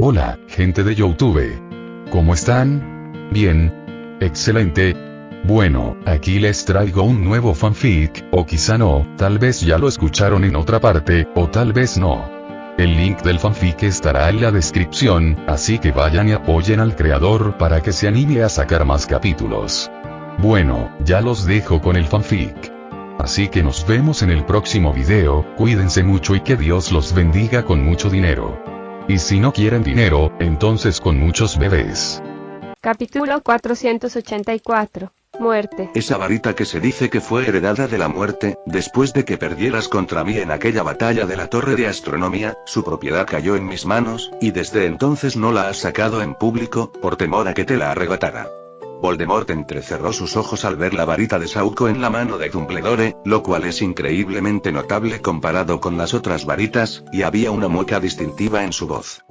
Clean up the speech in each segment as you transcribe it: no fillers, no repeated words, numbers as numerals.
Hola, gente de YouTube. ¿Cómo están? Bien. Excelente. Bueno, aquí les traigo un nuevo fanfic, o quizá no, tal vez ya lo escucharon en otra parte, o tal vez no. El link del fanfic estará en la descripción, así que vayan y apoyen al creador para que se anime a sacar más capítulos. Bueno, ya los dejo con el fanfic. Así que nos vemos en el próximo video, cuídense mucho y que Dios los bendiga con mucho dinero. Y si no quieren dinero, entonces con muchos bebés. Capítulo 484. Muerte. Esa varita que se dice que fue heredada de la muerte, después de que perdieras contra mí en aquella batalla de la torre de astronomía, su propiedad cayó en mis manos, y desde entonces no la has sacado en público, por temor a que te la arrebatara. Voldemort entrecerró sus ojos al ver la varita de Sauco en la mano de Dumbledore, lo cual es increíblemente notable comparado con las otras varitas, y había una mueca distintiva en su voz.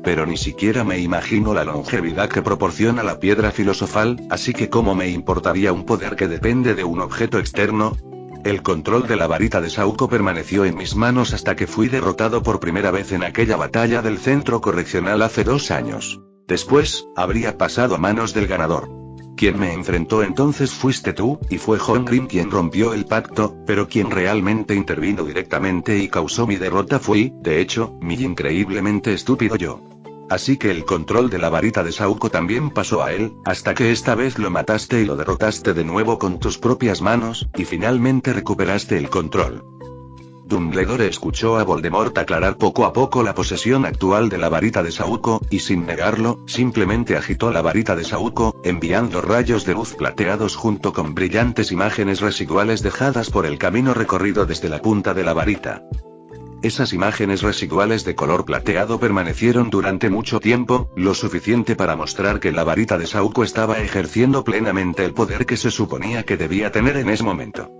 Pero ni siquiera me imagino la longevidad que proporciona la piedra filosofal, así que ¿cómo me importaría un poder que depende de un objeto externo? El control de la varita de Sauco permaneció en mis manos hasta que fui derrotado por primera vez en aquella batalla del centro correccional hace 2 años. Después, habría pasado a manos del ganador. Quien me enfrentó entonces fuiste tú, y fue John Grimm quien rompió el pacto, pero quien realmente intervino directamente y causó mi derrota fui, de hecho, mi increíblemente estúpido yo. Así que el control de la varita de Sauco también pasó a él, hasta que esta vez lo mataste y lo derrotaste de nuevo con tus propias manos, y finalmente recuperaste el control. Dumbledore escuchó a Voldemort aclarar poco a poco la posesión actual de la varita de Sauco, y sin negarlo, simplemente agitó la varita de Sauco, enviando rayos de luz plateados junto con brillantes imágenes residuales dejadas por el camino recorrido desde la punta de la varita. Esas imágenes residuales de color plateado permanecieron durante mucho tiempo, lo suficiente para mostrar que la varita de Sauco estaba ejerciendo plenamente el poder que se suponía que debía tener en ese momento.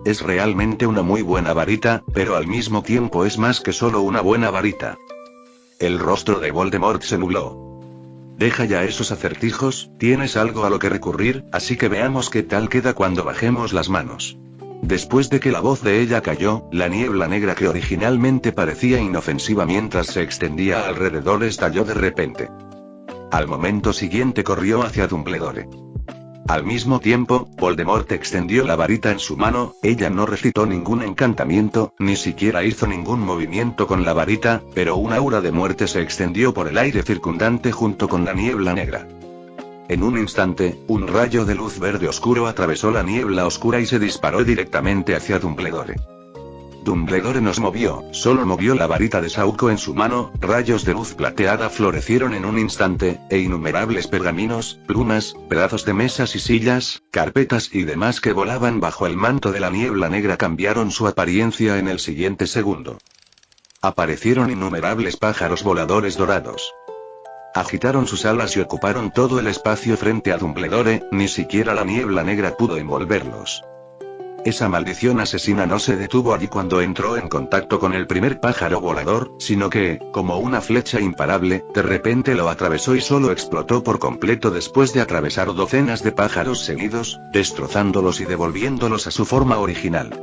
Es realmente una muy buena varita, pero al mismo tiempo es más que solo una buena varita. El rostro de Voldemort se nubló. Deja ya esos acertijos, tienes algo a lo que recurrir, así que veamos qué tal queda cuando bajemos las manos. Después de que la voz de ella cayó, la niebla negra que originalmente parecía inofensiva mientras se extendía alrededor estalló de repente. Al momento siguiente corrió hacia Dumbledore. Al mismo tiempo, Voldemort extendió la varita en su mano, ella no recitó ningún encantamiento, ni siquiera hizo ningún movimiento con la varita, pero un aura de muerte se extendió por el aire circundante junto con la niebla negra. En un instante, un rayo de luz verde oscuro atravesó la niebla oscura y se disparó directamente hacia Dumbledore. Dumbledore no se movió, solo movió la varita de Sauco en su mano, rayos de luz plateada florecieron en un instante, e innumerables pergaminos, plumas, pedazos de mesas y sillas, carpetas y demás que volaban bajo el manto de la niebla negra cambiaron su apariencia en el siguiente segundo. Aparecieron innumerables pájaros voladores dorados. Agitaron sus alas y ocuparon todo el espacio frente a Dumbledore, ni siquiera la niebla negra pudo envolverlos. Esa maldición asesina no se detuvo allí cuando entró en contacto con el primer pájaro volador, sino que, como una flecha imparable, de repente lo atravesó y solo explotó por completo después de atravesar docenas de pájaros seguidos, destrozándolos y devolviéndolos a su forma original.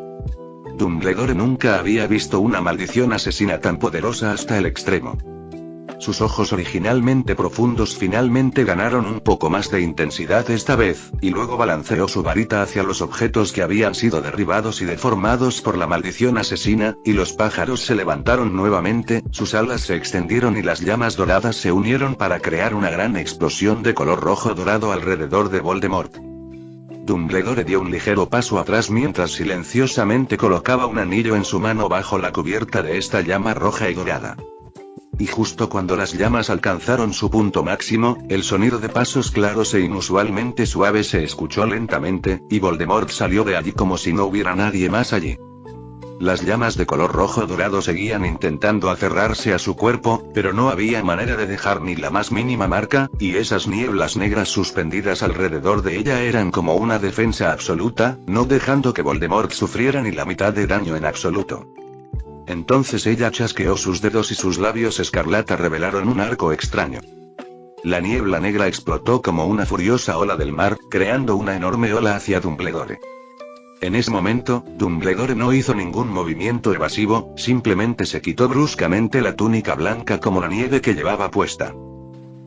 Dumbledore nunca había visto una maldición asesina tan poderosa hasta el extremo. Sus ojos originalmente profundos finalmente ganaron un poco más de intensidad esta vez, y luego balanceó su varita hacia los objetos que habían sido derribados y deformados por la maldición asesina, y los pájaros se levantaron nuevamente, sus alas se extendieron y las llamas doradas se unieron para crear una gran explosión de color rojo dorado alrededor de Voldemort. Dumbledore dio un ligero paso atrás mientras silenciosamente colocaba un anillo en su mano bajo la cubierta de esta llama roja y dorada. Y justo cuando las llamas alcanzaron su punto máximo, el sonido de pasos claros e inusualmente suaves se escuchó lentamente, y Voldemort salió de allí como si no hubiera nadie más allí. Las llamas de color rojo dorado seguían intentando aferrarse a su cuerpo, pero no había manera de dejar ni la más mínima marca, y esas nieblas negras suspendidas alrededor de ella eran como una defensa absoluta, no dejando que Voldemort sufriera ni la mitad de daño en absoluto. Entonces ella chasqueó sus dedos y sus labios escarlata revelaron un arco extraño. La niebla negra explotó como una furiosa ola del mar, creando una enorme ola hacia Dumbledore. En ese momento, Dumbledore no hizo ningún movimiento evasivo, simplemente se quitó bruscamente la túnica blanca como la nieve que llevaba puesta.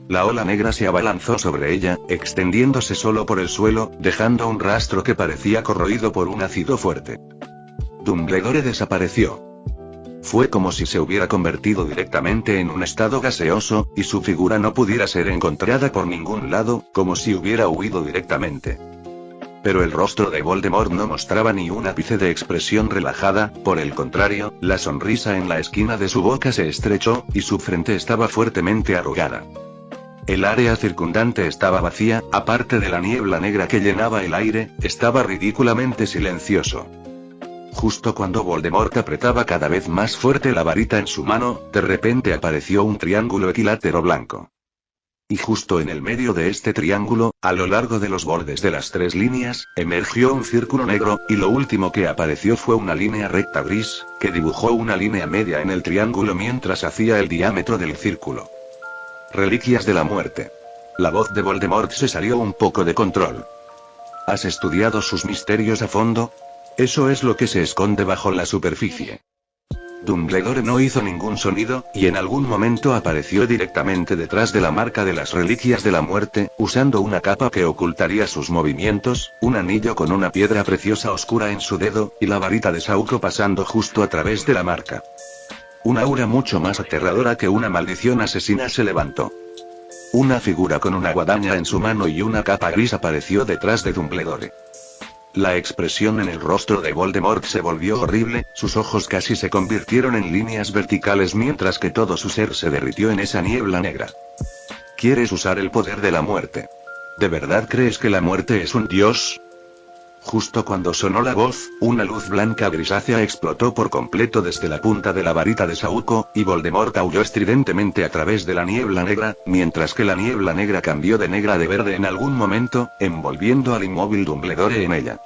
La ola negra se abalanzó sobre ella, extendiéndose solo por el suelo, dejando un rastro que parecía corroído por un ácido fuerte. Dumbledore desapareció. Fue como si se hubiera convertido directamente en un estado gaseoso, y su figura no pudiera ser encontrada por ningún lado, como si hubiera huido directamente. Pero el rostro de Voldemort no mostraba ni un ápice de expresión relajada, por el contrario, la sonrisa en la esquina de su boca se estrechó, y su frente estaba fuertemente arrugada. El área circundante estaba vacía, aparte de la niebla negra que llenaba el aire, estaba ridículamente silencioso. Justo cuando Voldemort apretaba cada vez más fuerte la varita en su mano, de repente apareció un triángulo equilátero blanco. Y justo en el medio de este triángulo, a lo largo de los bordes de las 3 líneas, emergió un círculo negro, y lo último que apareció fue una línea recta gris, que dibujó una línea media en el triángulo mientras hacía el diámetro del círculo. Reliquias de la muerte. La voz de Voldemort se salió un poco de control. ¿Has estudiado sus misterios a fondo? Eso es lo que se esconde bajo la superficie. Dumbledore no hizo ningún sonido, y en algún momento apareció directamente detrás de la marca de las reliquias de la muerte, usando una capa que ocultaría sus movimientos, un anillo con una piedra preciosa oscura en su dedo, y la varita de Sauco pasando justo a través de la marca. Un aura mucho más aterradora que una maldición asesina se levantó. Una figura con una guadaña en su mano y una capa gris apareció detrás de Dumbledore. La expresión en el rostro de Voldemort se volvió horrible, sus ojos casi se convirtieron en líneas verticales mientras que todo su ser se derritió en esa niebla negra. ¿Quieres usar el poder de la muerte? ¿De verdad crees que la muerte es un dios? Justo cuando sonó la voz, una luz blanca grisácea explotó por completo desde la punta de la varita de Sauco, y Voldemort aulló estridentemente a través de la niebla negra, mientras que la niebla negra cambió de negra a de verde en algún momento, envolviendo al inmóvil Dumbledore en ella.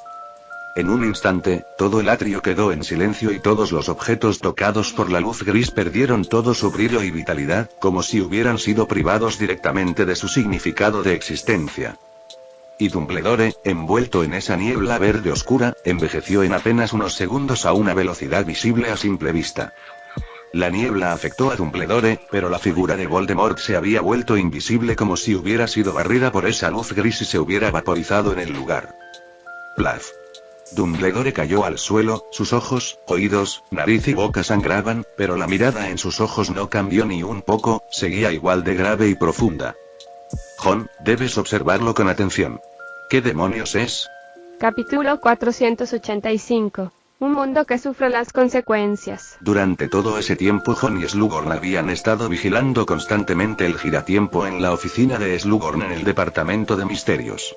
En un instante, todo el atrio quedó en silencio y todos los objetos tocados por la luz gris perdieron todo su brillo y vitalidad, como si hubieran sido privados directamente de su significado de existencia. Y Dumbledore, envuelto en esa niebla verde oscura, envejeció en apenas unos segundos a una velocidad visible a simple vista. La niebla afectó a Dumbledore, pero la figura de Voldemort se había vuelto invisible como si hubiera sido barrida por esa luz gris y se hubiera vaporizado en el lugar. Plaf. Dumbledore cayó al suelo, sus ojos, oídos, nariz y boca sangraban, pero la mirada en sus ojos no cambió ni un poco, seguía igual de grave y profunda. Jon, debes observarlo con atención. ¿Qué demonios es? Capítulo 485. Un mundo que sufre las consecuencias. Durante todo ese tiempo Jon y Slughorn habían estado vigilando constantemente el giratiempo en la oficina de Slughorn en el departamento de misterios.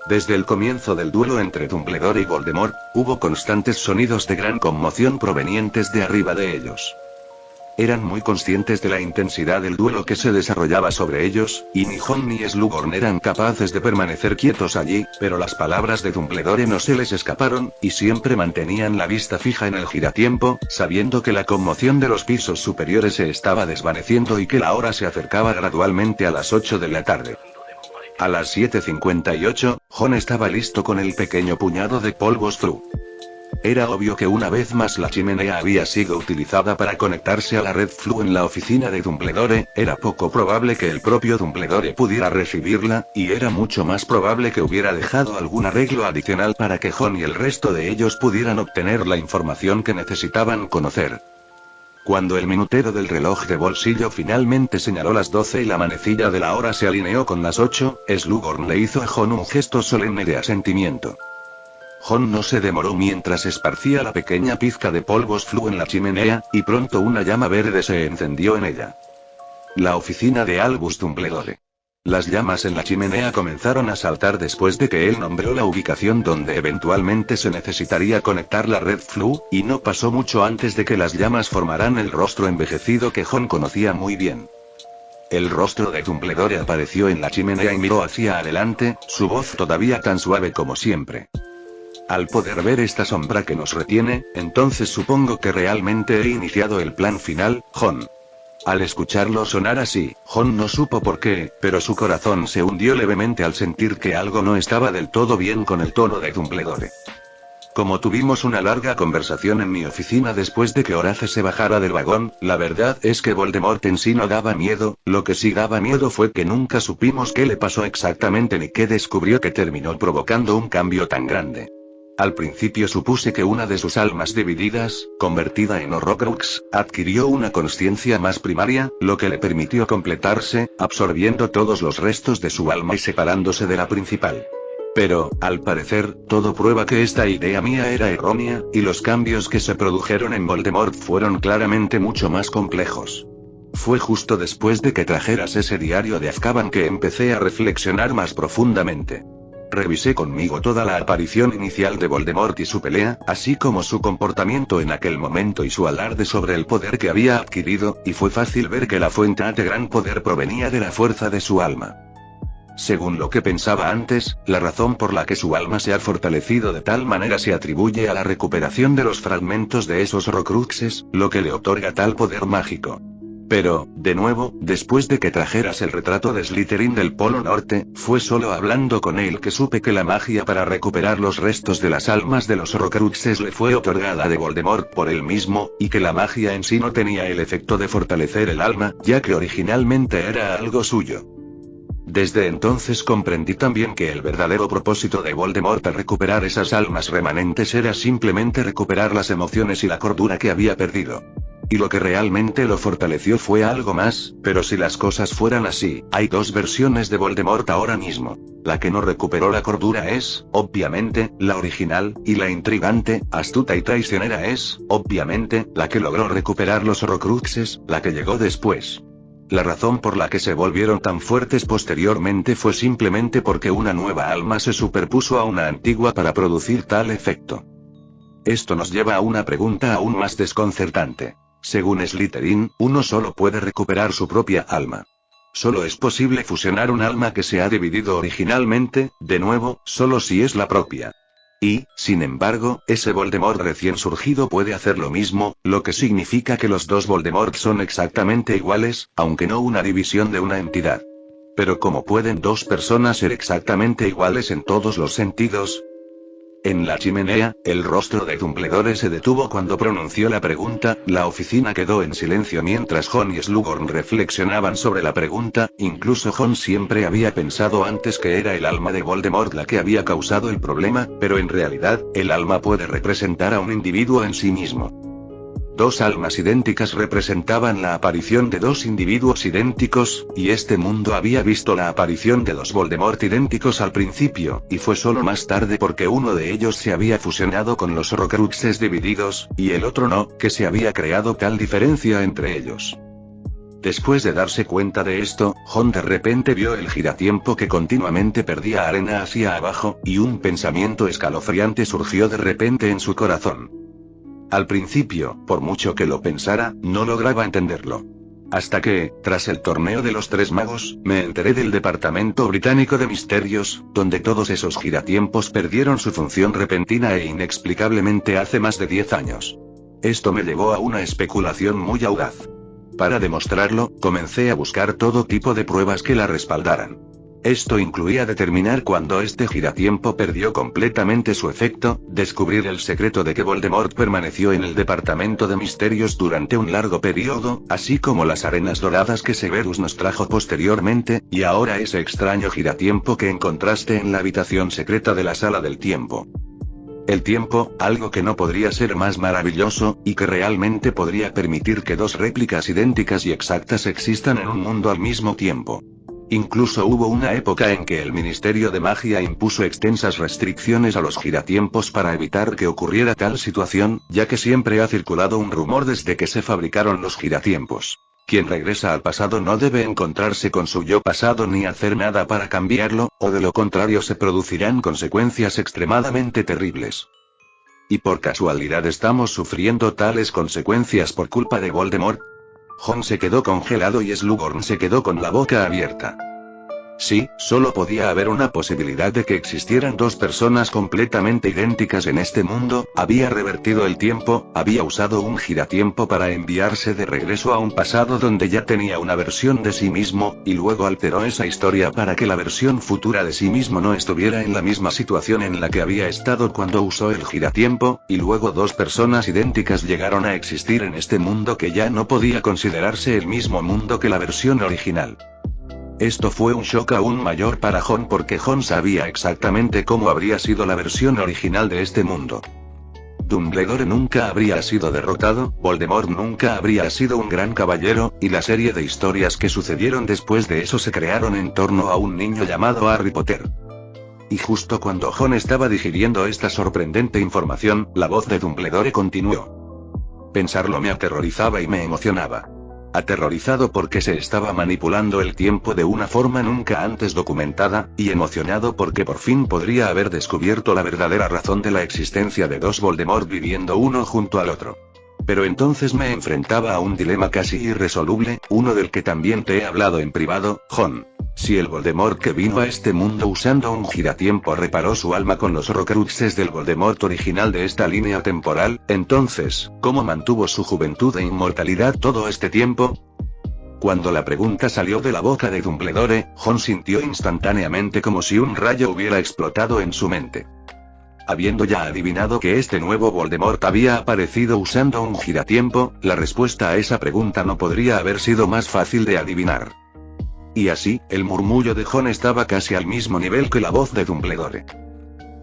Desde el comienzo del duelo entre Dumbledore y Voldemort, hubo constantes sonidos de gran conmoción provenientes de arriba de ellos. Eran muy conscientes de la intensidad del duelo que se desarrollaba sobre ellos, y ni Jon ni Slughorn eran capaces de permanecer quietos allí, pero las palabras de Dumbledore no se les escaparon, y siempre mantenían la vista fija en el giratiempo, sabiendo que la conmoción de los pisos superiores se estaba desvaneciendo y que la hora se acercaba gradualmente a las 8 de la tarde. A las 7:58, Jon estaba listo con el pequeño puñado de polvos Floo. Era obvio que una vez más la chimenea había sido utilizada para conectarse a la red Floo en la oficina de Dumbledore, era poco probable que el propio Dumbledore pudiera recibirla, y era mucho más probable que hubiera dejado algún arreglo adicional para que Jon y el resto de ellos pudieran obtener la información que necesitaban conocer. Cuando el minutero del reloj de bolsillo finalmente señaló las 12 y la manecilla de la hora se alineó con las 8, Slughorn le hizo a Jon un gesto solemne de asentimiento. Jon no se demoró mientras esparcía la pequeña pizca de polvos Floo en la chimenea, y pronto una llama verde se encendió en ella. La oficina de Albus Dumbledore. Las llamas en la chimenea comenzaron a saltar después de que él nombró la ubicación donde eventualmente se necesitaría conectar la red Floo, y no pasó mucho antes de que las llamas formaran el rostro envejecido que Jon conocía muy bien. El rostro de Dumbledore apareció en la chimenea y miró hacia adelante, su voz todavía tan suave como siempre. Al poder ver esta sombra que nos retiene, entonces supongo que realmente he iniciado el plan final, Jon. Al escucharlo sonar así, Jon no supo por qué, pero su corazón se hundió levemente al sentir que algo no estaba del todo bien con el tono de Dumbledore. como tuvimos una larga conversación en mi oficina después de que Horace se bajara del vagón, la verdad es que Voldemort en sí no daba miedo, lo que sí daba miedo fue que nunca supimos qué le pasó exactamente ni qué descubrió que terminó provocando un cambio tan grande. Al principio supuse que una de sus almas divididas, convertida en Horrocrux, adquirió una consciencia más primaria, lo que le permitió completarse, absorbiendo todos los restos de su alma y separándose de la principal. Pero, al parecer, todo prueba que esta idea mía era errónea, y los cambios que se produjeron en Voldemort fueron claramente mucho más complejos. Fue justo después de que trajeras ese diario de Azkaban que empecé a reflexionar más profundamente. Revisé conmigo toda la aparición inicial de Voldemort y su pelea, así como su comportamiento en aquel momento y su alarde sobre el poder que había adquirido, y fue fácil ver que la fuente de gran poder provenía de la fuerza de su alma. Según lo que pensaba antes, la razón por la que su alma se ha fortalecido de tal manera se atribuye a la recuperación de los fragmentos de esos Horcruxes, lo que le otorga tal poder mágico. Pero, de nuevo, después de que trajeras el retrato de Slytherin del Polo Norte, fue solo hablando con él que supe que la magia para recuperar los restos de las almas de los Horcruxes le fue otorgada de Voldemort por él mismo, y que la magia en sí no tenía el efecto de fortalecer el alma, ya que originalmente era algo suyo. Desde entonces comprendí también que el verdadero propósito de Voldemort al recuperar esas almas remanentes era simplemente recuperar las emociones y la cordura que había perdido. Y lo que realmente lo fortaleció fue algo más, pero si las cosas fueran así, hay dos versiones de Voldemort ahora mismo. La que no recuperó la cordura es, obviamente, la original, y la intrigante, astuta y traicionera es, obviamente, la que logró recuperar los Horcruxes, la que llegó después. La razón por la que se volvieron tan fuertes posteriormente fue simplemente porque una nueva alma se superpuso a una antigua para producir tal efecto. Esto nos lleva a una pregunta aún más desconcertante. Según Slytherin, uno solo puede recuperar su propia alma. Solo es posible fusionar un alma que se ha dividido originalmente, de nuevo, solo si es la propia. Y, sin embargo, ese Voldemort recién surgido puede hacer lo mismo, lo que significa que los dos Voldemort son exactamente iguales, aunque no una división de una entidad. Pero ¿cómo pueden dos personas ser exactamente iguales en todos los sentidos? En la chimenea, el rostro de Dumbledore se detuvo cuando pronunció la pregunta, la oficina quedó en silencio mientras Ron y Slughorn reflexionaban sobre la pregunta, incluso Ron siempre había pensado antes que era el alma de Voldemort la que había causado el problema, pero en realidad, el alma puede representar a un individuo en sí mismo. Dos almas idénticas representaban la aparición de dos individuos idénticos, y este mundo había visto la aparición de dos Voldemort idénticos al principio, y fue solo más tarde porque uno de ellos se había fusionado con los Horcruxes divididos, y el otro no, que se había creado tal diferencia entre ellos. Después de darse cuenta de esto, Ron de repente vio el giratiempo que continuamente perdía arena hacia abajo, y un pensamiento escalofriante surgió de repente en su corazón. Al principio, por mucho que lo pensara, no lograba entenderlo. Hasta que, tras el torneo de los Tres Magos, me enteré del Departamento Británico de Misterios, donde todos esos giratiempos perdieron su función repentina e inexplicablemente hace más de 10 años. Esto me llevó a una especulación muy audaz. Para demostrarlo, comencé a buscar todo tipo de pruebas que la respaldaran. Esto incluía determinar cuándo este giratiempo perdió completamente su efecto, descubrir el secreto de que Voldemort permaneció en el Departamento de Misterios durante un largo periodo, así como las arenas doradas que Severus nos trajo posteriormente, y ahora ese extraño giratiempo que encontraste en la habitación secreta de la Sala del Tiempo. El tiempo, algo que no podría ser más maravilloso, y que realmente podría permitir que dos réplicas idénticas y exactas existan en un mundo al mismo tiempo. Incluso hubo una época en que el Ministerio de Magia impuso extensas restricciones a los giratiempos para evitar que ocurriera tal situación, ya que siempre ha circulado un rumor desde que se fabricaron los giratiempos. Quien regresa al pasado no debe encontrarse con su yo pasado ni hacer nada para cambiarlo, o de lo contrario se producirán consecuencias extremadamente terribles. ¿Y por casualidad estamos sufriendo tales consecuencias por culpa de Voldemort? Ron se quedó congelado y Slughorn se quedó con la boca abierta. Sí, solo podía haber una posibilidad de que existieran dos personas completamente idénticas en este mundo. Había revertido el tiempo, había usado un giratiempo para enviarse de regreso a un pasado donde ya tenía una versión de sí mismo, y luego alteró esa historia para que la versión futura de sí mismo no estuviera en la misma situación en la que había estado cuando usó el giratiempo, y luego dos personas idénticas llegaron a existir en este mundo que ya no podía considerarse el mismo mundo que la versión original. Esto fue un shock aún mayor para Jon porque Jon sabía exactamente cómo habría sido la versión original de este mundo. Dumbledore nunca habría sido derrotado, Voldemort nunca habría sido un gran caballero, y la serie de historias que sucedieron después de eso se crearon en torno a un niño llamado Harry Potter. Y justo cuando Jon estaba digiriendo esta sorprendente información, la voz de Dumbledore continuó. Pensarlo me aterrorizaba y me emocionaba. Aterrorizado porque se estaba manipulando el tiempo de una forma nunca antes documentada, y emocionado porque por fin podría haber descubierto la verdadera razón de la existencia de dos Voldemort viviendo uno junto al otro. Pero entonces me enfrentaba a un dilema casi irresoluble, uno del que también te he hablado en privado, Jon. Si el Voldemort que vino a este mundo usando un giratiempo reparó su alma con los Horcruxes del Voldemort original de esta línea temporal, entonces, ¿cómo mantuvo su juventud e inmortalidad todo este tiempo? Cuando la pregunta salió de la boca de Dumbledore, Jon sintió instantáneamente como si un rayo hubiera explotado en su mente. Habiendo ya adivinado que este nuevo Voldemort había aparecido usando un giratiempo, la respuesta a esa pregunta no podría haber sido más fácil de adivinar. Y así, el murmullo de Jon estaba casi al mismo nivel que la voz de Dumbledore.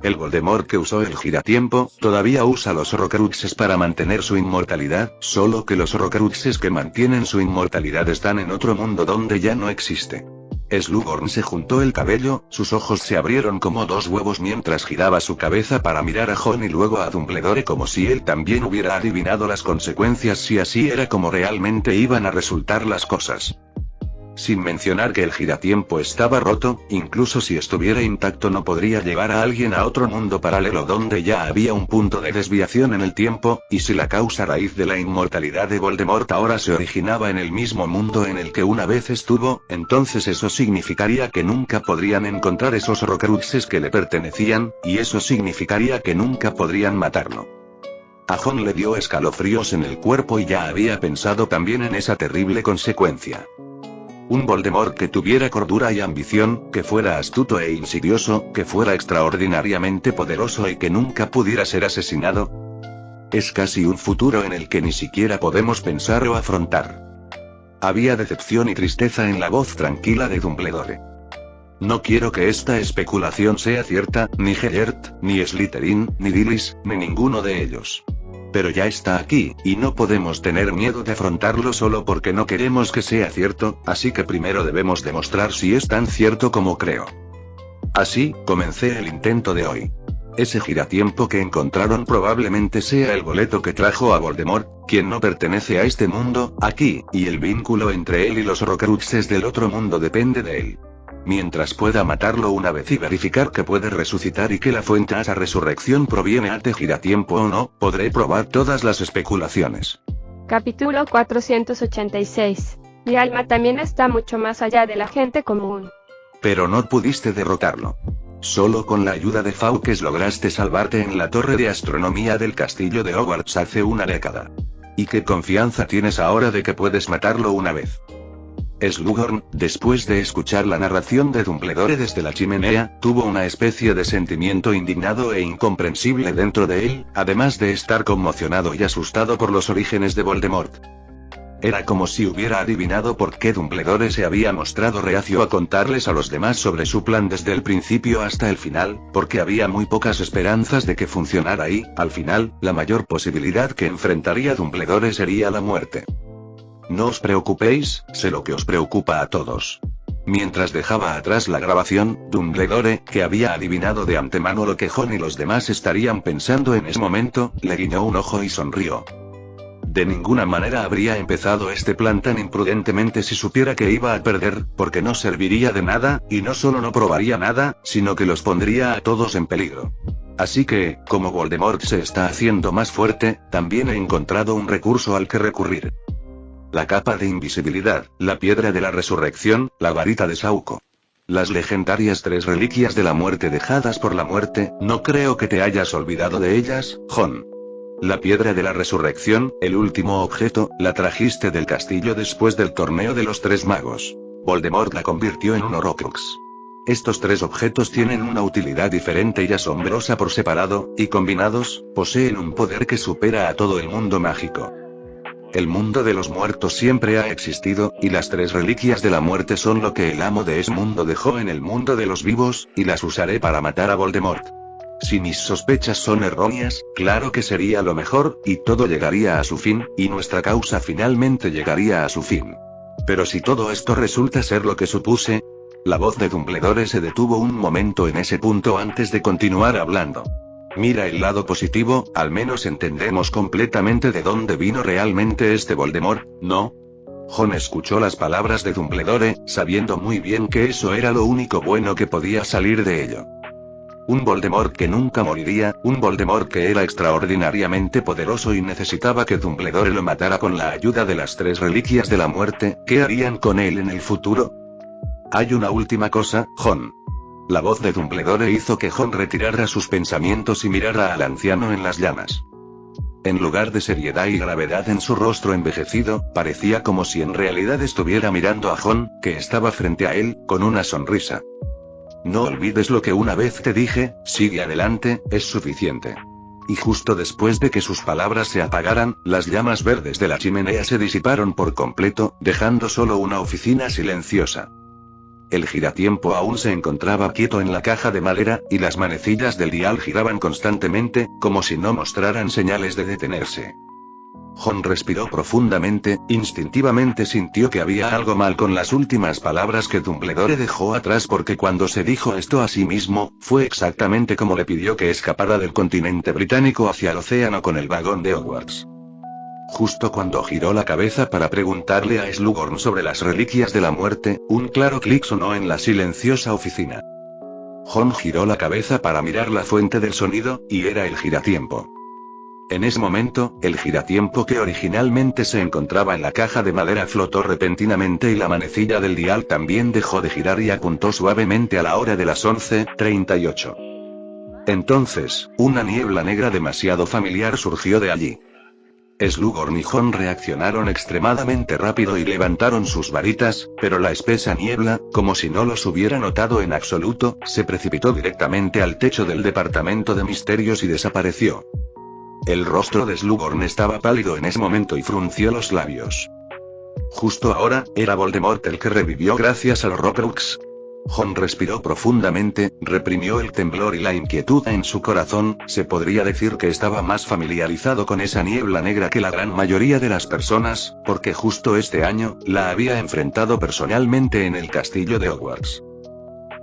El Voldemort que usó el giratiempo, todavía usa los Horcruxes para mantener su inmortalidad, solo que los Horcruxes que mantienen su inmortalidad están en otro mundo donde ya no existe. Slughorn se juntó el cabello, sus ojos se abrieron como dos huevos mientras giraba su cabeza para mirar a Jon y luego a Dumbledore como si él también hubiera adivinado las consecuencias si así era como realmente iban a resultar las cosas. Sin mencionar que el giratiempo estaba roto, incluso si estuviera intacto no podría llevar a alguien a otro mundo paralelo donde ya había un punto de desviación en el tiempo, y si la causa raíz de la inmortalidad de Voldemort ahora se originaba en el mismo mundo en el que una vez estuvo, entonces eso significaría que nunca podrían encontrar esos Horcruxes que le pertenecían, y eso significaría que nunca podrían matarlo. A Jon le dio escalofríos en el cuerpo y ya había pensado también en esa terrible consecuencia. Un Voldemort que tuviera cordura y ambición, que fuera astuto e insidioso, que fuera extraordinariamente poderoso y que nunca pudiera ser asesinado. Es casi un futuro en el que ni siquiera podemos pensar o afrontar. Había decepción y tristeza en la voz tranquila de Dumbledore. No quiero que esta especulación sea cierta, ni Gellert, ni Slytherin, ni Dilys, ni ninguno de ellos. Pero ya está aquí, y no podemos tener miedo de afrontarlo solo porque no queremos que sea cierto, así que primero debemos demostrar si es tan cierto como creo. Así, comencé el intento de hoy. Ese giratiempo que encontraron probablemente sea el boleto que trajo a Voldemort, quien no pertenece a este mundo, aquí, y el vínculo entre él y los Horcruxes del otro mundo depende de él. Mientras pueda matarlo una vez y verificar que puede resucitar y que la fuente a esa resurrección proviene de giratiempo o no, podré probar todas las especulaciones. Capítulo 486. Mi alma también está mucho más allá de la gente común. Pero no pudiste derrotarlo. Solo con la ayuda de Fawkes lograste salvarte en la torre de astronomía del castillo de Hogwarts hace una década. ¿Y qué confianza tienes ahora de que puedes matarlo una vez? Slughorn, después de escuchar la narración de Dumbledore desde la chimenea, tuvo una especie de sentimiento indignado e incomprensible dentro de él, además de estar conmocionado y asustado por los orígenes de Voldemort. Era como si hubiera adivinado por qué Dumbledore se había mostrado reacio a contarles a los demás sobre su plan desde el principio hasta el final, porque había muy pocas esperanzas de que funcionara y, al final, la mayor posibilidad que enfrentaría Dumbledore sería la muerte. No os preocupéis, sé lo que os preocupa a todos. Mientras dejaba atrás la grabación, Dumbledore, que había adivinado de antemano lo que Jon y los demás estarían pensando en ese momento, le guiñó un ojo y sonrió. De ninguna manera habría empezado este plan tan imprudentemente si supiera que iba a perder, porque no serviría de nada, y no solo no probaría nada, sino que los pondría a todos en peligro. Así que, como Voldemort se está haciendo más fuerte, también he encontrado un recurso al que recurrir. La capa de invisibilidad, la piedra de la resurrección, la varita de Sauco. Las legendarias 3 reliquias de la muerte dejadas por la muerte, no creo que te hayas olvidado de ellas, Jon. La piedra de la resurrección, el último objeto, la trajiste del castillo después del torneo de los 3 magos. Voldemort la convirtió en un Horcrux. Estos 3 objetos tienen una utilidad diferente y asombrosa por separado, y combinados, poseen un poder que supera a todo el mundo mágico. El mundo de los muertos siempre ha existido, y las 3 reliquias de la muerte son lo que el amo de ese mundo dejó en el mundo de los vivos, y las usaré para matar a Voldemort. Si mis sospechas son erróneas, claro que sería lo mejor, y todo llegaría a su fin, y nuestra causa finalmente llegaría a su fin. Pero si todo esto resulta ser lo que supuse... La voz de Dumbledore se detuvo un momento en ese punto antes de continuar hablando. Mira el lado positivo, al menos entendemos completamente de dónde vino realmente este Voldemort, ¿no? Jon escuchó las palabras de Dumbledore, sabiendo muy bien que eso era lo único bueno que podía salir de ello. Un Voldemort que nunca moriría, un Voldemort que era extraordinariamente poderoso y necesitaba que Dumbledore lo matara con la ayuda de las 3 reliquias de la muerte. ¿Qué harían con él en el futuro? Hay una última cosa, Jon. La voz de Dumbledore hizo que Jon retirara sus pensamientos y mirara al anciano en las llamas. En lugar de seriedad y gravedad en su rostro envejecido, parecía como si en realidad estuviera mirando a Jon, que estaba frente a él, con una sonrisa. No olvides lo que una vez te dije, sigue adelante, es suficiente. Y justo después de que sus palabras se apagaran, las llamas verdes de la chimenea se disiparon por completo, dejando solo una oficina silenciosa. El giratiempo aún se encontraba quieto en la caja de madera, y las manecillas del dial giraban constantemente, como si no mostraran señales de detenerse. Jon respiró profundamente, instintivamente sintió que había algo mal con las últimas palabras que Dumbledore dejó atrás porque cuando se dijo esto a sí mismo, fue exactamente como le pidió que escapara del continente británico hacia el océano con el vagón de Hogwarts. Justo cuando giró la cabeza para preguntarle a Slughorn sobre las reliquias de la muerte, un claro clic sonó en la silenciosa oficina. Jon giró la cabeza para mirar la fuente del sonido, y era el giratiempo. En ese momento, el giratiempo que originalmente se encontraba en la caja de madera flotó repentinamente y la manecilla del dial también dejó de girar y apuntó suavemente a la hora de las 11:38. Entonces, una niebla negra demasiado familiar surgió de allí. Slughorn y Jon reaccionaron extremadamente rápido y levantaron sus varitas, pero la espesa niebla, como si no los hubiera notado en absoluto, se precipitó directamente al techo del departamento de misterios y desapareció. El rostro de Slughorn estaba pálido en ese momento y frunció los labios. Justo ahora, ¿era Voldemort el que revivió gracias al Horcrux? Jon respiró profundamente, reprimió el temblor y la inquietud en su corazón, se podría decir que estaba más familiarizado con esa niebla negra que la gran mayoría de las personas, porque justo este año, la había enfrentado personalmente en el castillo de Hogwarts.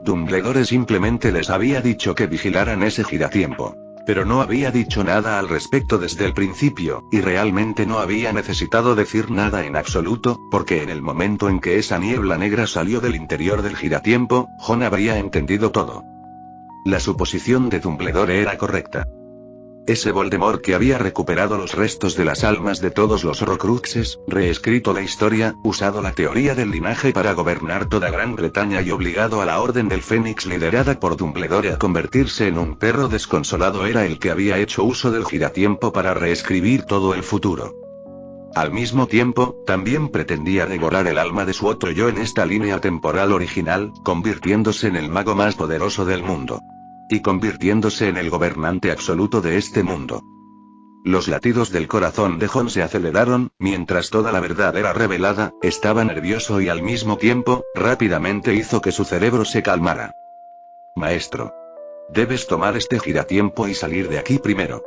Dumbledore simplemente les había dicho que vigilaran ese giratiempo. Pero no había dicho nada al respecto desde el principio, y realmente no había necesitado decir nada en absoluto, porque en el momento en que esa niebla negra salió del interior del giratiempo, Jon habría entendido todo. La suposición de Dumbledore era correcta. Ese Voldemort que había recuperado los restos de las almas de todos los Horcruxes, reescrito la historia, usado la teoría del linaje para gobernar toda Gran Bretaña y obligado a la Orden del Fénix liderada por Dumbledore a convertirse en un perro desconsolado era el que había hecho uso del giratiempo para reescribir todo el futuro. Al mismo tiempo, también pretendía devorar el alma de su otro yo en esta línea temporal original, convirtiéndose en el mago más poderoso del mundo. Y convirtiéndose en el gobernante absoluto de este mundo. Los latidos del corazón de Jon se aceleraron, mientras toda la verdad era revelada, estaba nervioso y al mismo tiempo, rápidamente hizo que su cerebro se calmara. Maestro. Debes tomar este giratiempo y salir de aquí primero.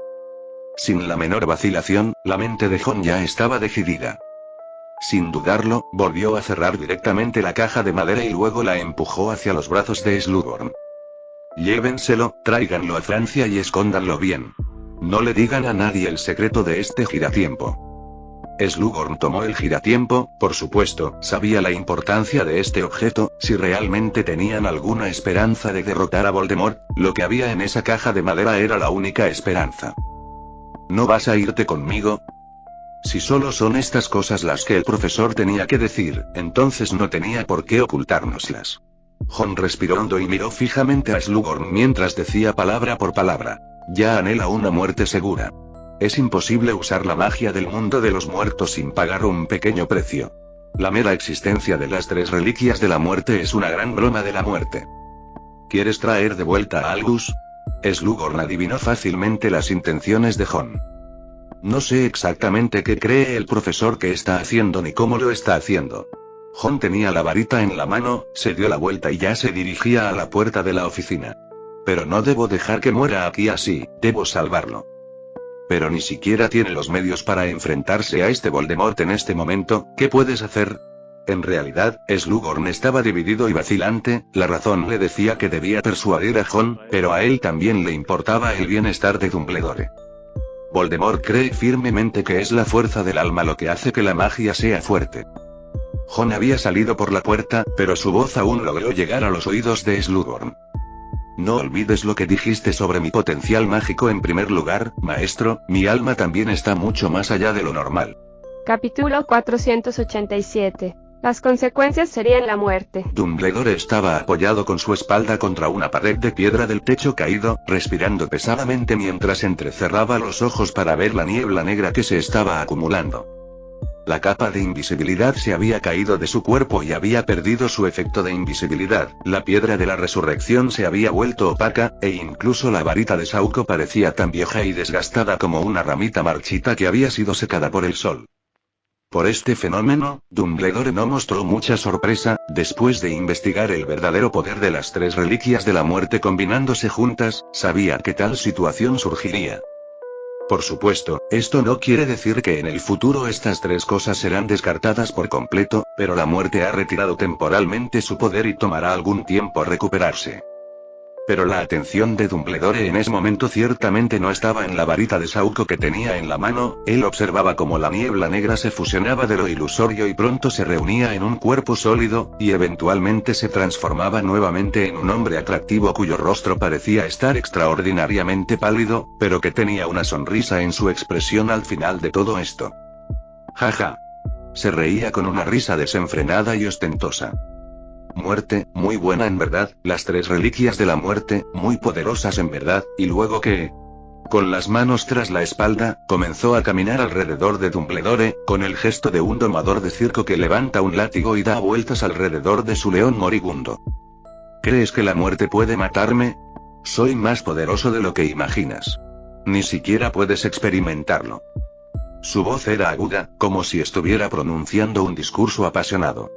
Sin la menor vacilación, la mente de Jon ya estaba decidida. Sin dudarlo, volvió a cerrar directamente la caja de madera y luego la empujó hacia los brazos de Slughorn. Llévenselo, tráiganlo a Francia y escóndanlo bien. No le digan a nadie el secreto de este giratiempo. Slughorn tomó el giratiempo, por supuesto, sabía la importancia de este objeto, si realmente tenían alguna esperanza de derrotar a Voldemort, lo que había en esa caja de madera era la única esperanza. ¿No vas a irte conmigo? Si solo son estas cosas las que el profesor tenía que decir, entonces no tenía por qué ocultárnoslas. Jon respiró hondo y miró fijamente a Slughorn mientras decía palabra por palabra. Ya anhela una muerte segura. Es imposible usar la magia del mundo de los muertos sin pagar un pequeño precio. La mera existencia de las 3 reliquias de la muerte es una gran broma de la muerte. ¿Quieres traer de vuelta a Albus? Slughorn adivinó fácilmente las intenciones de Jon. No sé exactamente qué cree el profesor que está haciendo ni cómo lo está haciendo. Jon tenía la varita en la mano, se dio la vuelta y ya se dirigía a la puerta de la oficina. Pero no debo dejar que muera aquí así, debo salvarlo. Pero ni siquiera tiene los medios para enfrentarse a este Voldemort en este momento, ¿qué puedes hacer? En realidad, Slughorn estaba dividido y vacilante, la razón le decía que debía persuadir a Jon, pero a él también le importaba el bienestar de Dumbledore. Voldemort cree firmemente que es la fuerza del alma lo que hace que la magia sea fuerte. Jon había salido por la puerta, pero su voz aún logró llegar a los oídos de Slughorn. No olvides lo que dijiste sobre mi potencial mágico en primer lugar, maestro, mi alma también está mucho más allá de lo normal. Capítulo 487. Las consecuencias serían la muerte. Dumbledore estaba apoyado con su espalda contra una pared de piedra del techo caído, respirando pesadamente mientras entrecerraba los ojos para ver la niebla negra que se estaba acumulando. La capa de invisibilidad se había caído de su cuerpo y había perdido su efecto de invisibilidad, la piedra de la resurrección se había vuelto opaca, e incluso la varita de Sauco parecía tan vieja y desgastada como una ramita marchita que había sido secada por el sol. Por este fenómeno, Dumbledore no mostró mucha sorpresa, después de investigar el verdadero poder de las 3 reliquias de la muerte combinándose juntas, sabía que tal situación surgiría. Por supuesto, esto no quiere decir que en el futuro estas 3 cosas serán descartadas por completo, pero la muerte ha retirado temporalmente su poder y tomará algún tiempo recuperarse. Pero la atención de Dumbledore en ese momento ciertamente no estaba en la varita de Sauco que tenía en la mano, él observaba cómo la niebla negra se fusionaba de lo ilusorio y pronto se reunía en un cuerpo sólido, y eventualmente se transformaba nuevamente en un hombre atractivo cuyo rostro parecía estar extraordinariamente pálido, pero que tenía una sonrisa en su expresión al final de todo esto. Jaja. Se reía con una risa desenfrenada y ostentosa. Muerte, muy buena en verdad, las 3 reliquias de la muerte, muy poderosas en verdad, y luego que... Con las manos tras la espalda, comenzó a caminar alrededor de Dumbledore, con el gesto de un domador de circo que levanta un látigo y da vueltas alrededor de su león moribundo. ¿Crees que la muerte puede matarme? Soy más poderoso de lo que imaginas. Ni siquiera puedes experimentarlo. Su voz era aguda, como si estuviera pronunciando un discurso apasionado.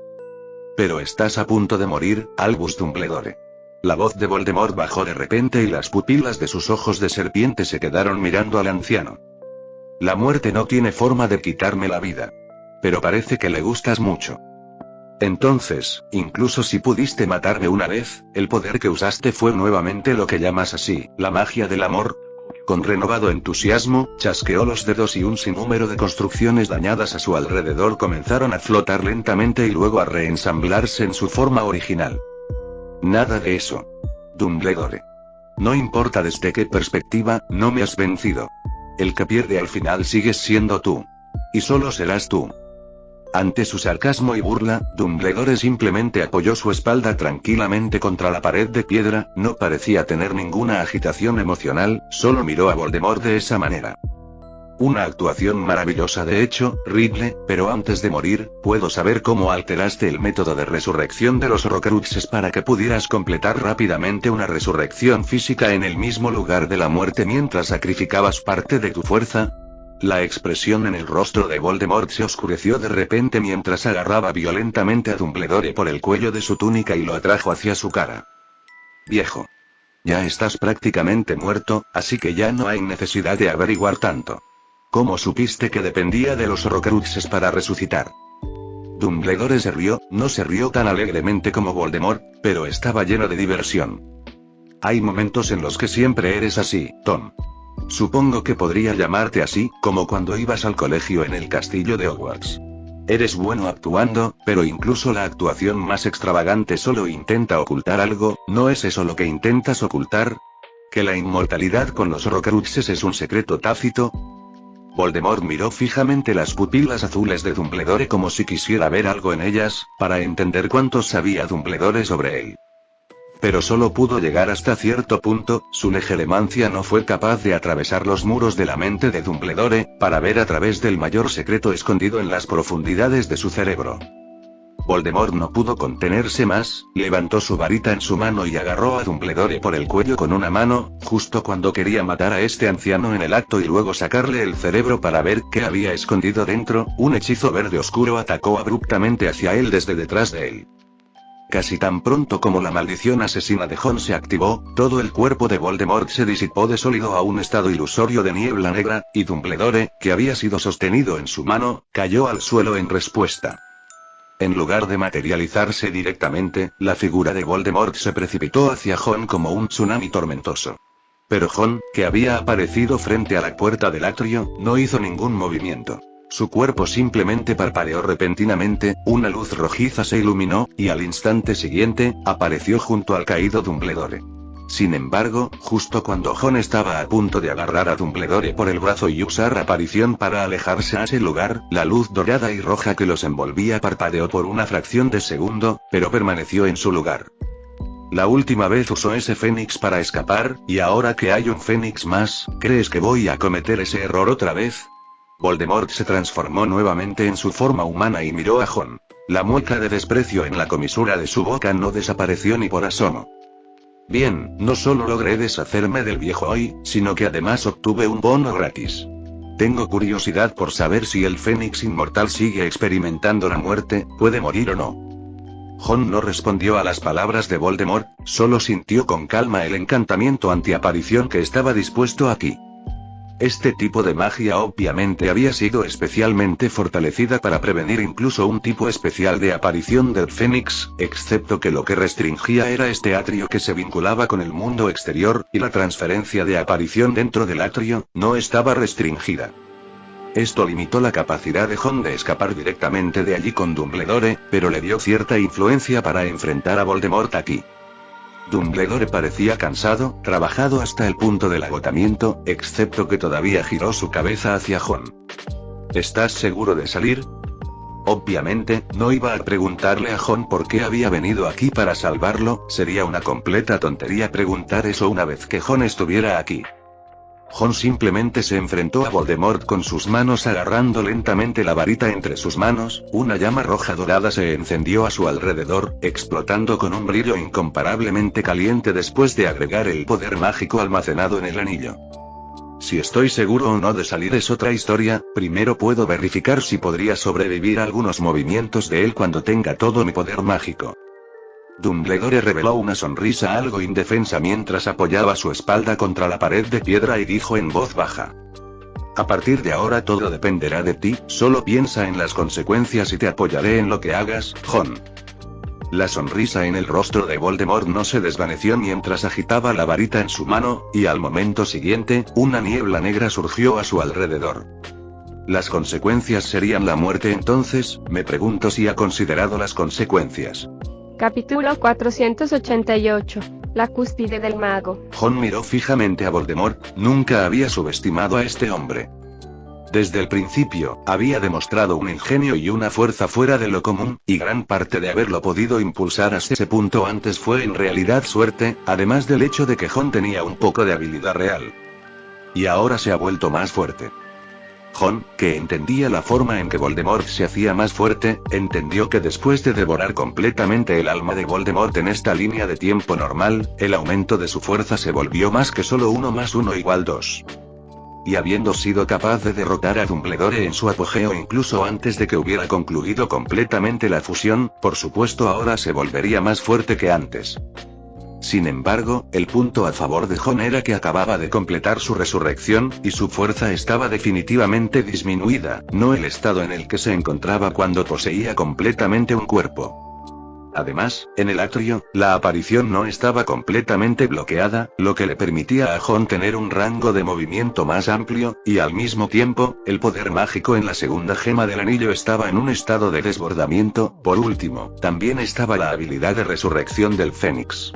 Pero estás a punto de morir, Albus Dumbledore. La voz de Voldemort bajó de repente y las pupilas de sus ojos de serpiente se quedaron mirando al anciano. La muerte no tiene forma de quitarme la vida. Pero parece que le gustas mucho. Entonces, incluso si pudiste matarme una vez, el poder que usaste fue nuevamente lo que llamas así, la magia del amor. Con renovado entusiasmo, chasqueó los dedos y un sinnúmero de construcciones dañadas a su alrededor comenzaron a flotar lentamente y luego a reensamblarse en su forma original. Nada de eso. Dumbledore. No importa desde qué perspectiva, no me has vencido. El que pierde al final sigues siendo tú. Y solo serás tú. Ante su sarcasmo y burla, Dumbledore simplemente apoyó su espalda tranquilamente contra la pared de piedra, no parecía tener ninguna agitación emocional, solo miró a Voldemort de esa manera. Una actuación maravillosa de hecho, Ridley, pero antes de morir, ¿puedo saber cómo alteraste el método de resurrección de los Horcruxes para que pudieras completar rápidamente una resurrección física en el mismo lugar de la muerte mientras sacrificabas parte de tu fuerza? La expresión en el rostro de Voldemort se oscureció de repente mientras agarraba violentamente a Dumbledore por el cuello de su túnica y lo atrajo hacia su cara. Viejo. Ya estás prácticamente muerto, así que ya no hay necesidad de averiguar tanto. ¿Cómo supiste que dependía de los Horcruxes para resucitar? Dumbledore se rió, no se rió tan alegremente como Voldemort, pero estaba lleno de diversión. Hay momentos en los que siempre eres así, Tom. Supongo que podría llamarte así, como cuando ibas al colegio en el castillo de Hogwarts. Eres bueno actuando, pero incluso la actuación más extravagante solo intenta ocultar algo, ¿no es eso lo que intentas ocultar? ¿Que la inmortalidad con los Horcruxes es un secreto tácito? Voldemort miró fijamente las pupilas azules de Dumbledore como si quisiera ver algo en ellas, para entender cuánto sabía Dumbledore sobre él. Pero solo pudo llegar hasta cierto punto, su legeremancia no fue capaz de atravesar los muros de la mente de Dumbledore, para ver a través del mayor secreto escondido en las profundidades de su cerebro. Voldemort no pudo contenerse más, levantó su varita en su mano y agarró a Dumbledore por el cuello con una mano, justo cuando quería matar a este anciano en el acto y luego sacarle el cerebro para ver qué había escondido dentro. Un hechizo verde oscuro atacó abruptamente hacia él desde detrás de él. Casi tan pronto como la maldición asesina de Jon se activó, todo el cuerpo de Voldemort se disipó de sólido a un estado ilusorio de niebla negra, y Dumbledore, que había sido sostenido en su mano, cayó al suelo en respuesta. En lugar de materializarse directamente, la figura de Voldemort se precipitó hacia Jon como un tsunami tormentoso. Pero Jon, que había aparecido frente a la puerta del atrio, no hizo ningún movimiento. Su cuerpo simplemente parpadeó repentinamente, una luz rojiza se iluminó, y al instante siguiente, apareció junto al caído Dumbledore. Sin embargo, justo cuando Jon estaba a punto de agarrar a Dumbledore por el brazo y usar aparición para alejarse a ese lugar, la luz dorada y roja que los envolvía parpadeó por una fracción de segundo, pero permaneció en su lugar. La última vez usó ese fénix para escapar, y ahora que hay un fénix más, ¿crees que voy a cometer ese error otra vez? Voldemort se transformó nuevamente en su forma humana y miró a Jon. La mueca de desprecio en la comisura de su boca no desapareció ni por asomo. Bien, no solo logré deshacerme del viejo hoy, sino que además obtuve un bono gratis. Tengo curiosidad por saber si el Fénix Inmortal sigue experimentando la muerte, puede morir o no. Jon no respondió a las palabras de Voldemort, solo sintió con calma el encantamiento antiaparición que estaba dispuesto aquí. Este tipo de magia obviamente había sido especialmente fortalecida para prevenir incluso un tipo especial de aparición del Fénix, excepto que lo que restringía era este atrio que se vinculaba con el mundo exterior, y la transferencia de aparición dentro del atrio, no estaba restringida. Esto limitó la capacidad de Jon de escapar directamente de allí con Dumbledore, pero le dio cierta influencia para enfrentar a Voldemort aquí. Dumbledore parecía cansado, trabajado hasta el punto del agotamiento, excepto que todavía giró su cabeza hacia Jon. ¿Estás seguro de salir? Obviamente, no iba a preguntarle a Jon por qué había venido aquí para salvarlo, sería una completa tontería preguntar eso una vez que Jon estuviera aquí. Jon simplemente se enfrentó a Voldemort con sus manos agarrando lentamente la varita entre sus manos, una llama roja dorada se encendió a su alrededor, explotando con un brillo incomparablemente caliente después de agregar el poder mágico almacenado en el anillo. Si estoy seguro o no de salir es otra historia, primero puedo verificar si podría sobrevivir a algunos movimientos de él cuando tenga todo mi poder mágico. Dumbledore reveló una sonrisa algo indefensa mientras apoyaba su espalda contra la pared de piedra y dijo en voz baja. A partir de ahora todo dependerá de ti, solo piensa en las consecuencias y te apoyaré en lo que hagas, Jon. La sonrisa en el rostro de Voldemort no se desvaneció mientras agitaba la varita en su mano, y al momento siguiente, una niebla negra surgió a su alrededor. ¿Las consecuencias serían la muerte entonces? Me pregunto si ha considerado las consecuencias. Capítulo 488. La cúspide del mago. Jon miró fijamente a Voldemort, nunca había subestimado a este hombre. Desde el principio, había demostrado un ingenio y una fuerza fuera de lo común, y gran parte de haberlo podido impulsar hasta ese punto antes fue en realidad suerte, además del hecho de que Jon tenía un poco de habilidad real. Y ahora se ha vuelto más fuerte. Jon, que entendía la forma en que Voldemort se hacía más fuerte, entendió que después de devorar completamente el alma de Voldemort en esta línea de tiempo normal, el aumento de su fuerza se volvió más que solo 1 más 1 igual 2. Y habiendo sido capaz de derrotar a Dumbledore en su apogeo incluso antes de que hubiera concluido completamente la fusión, por supuesto ahora se volvería más fuerte que antes. Sin embargo, el punto a favor de Jon era que acababa de completar su resurrección, y su fuerza estaba definitivamente disminuida, no el estado en el que se encontraba cuando poseía completamente un cuerpo. Además, en el atrio, la aparición no estaba completamente bloqueada, lo que le permitía a Jon tener un rango de movimiento más amplio, y al mismo tiempo, el poder mágico en la segunda gema del anillo estaba en un estado de desbordamiento. Por último, también estaba la habilidad de resurrección del Fénix.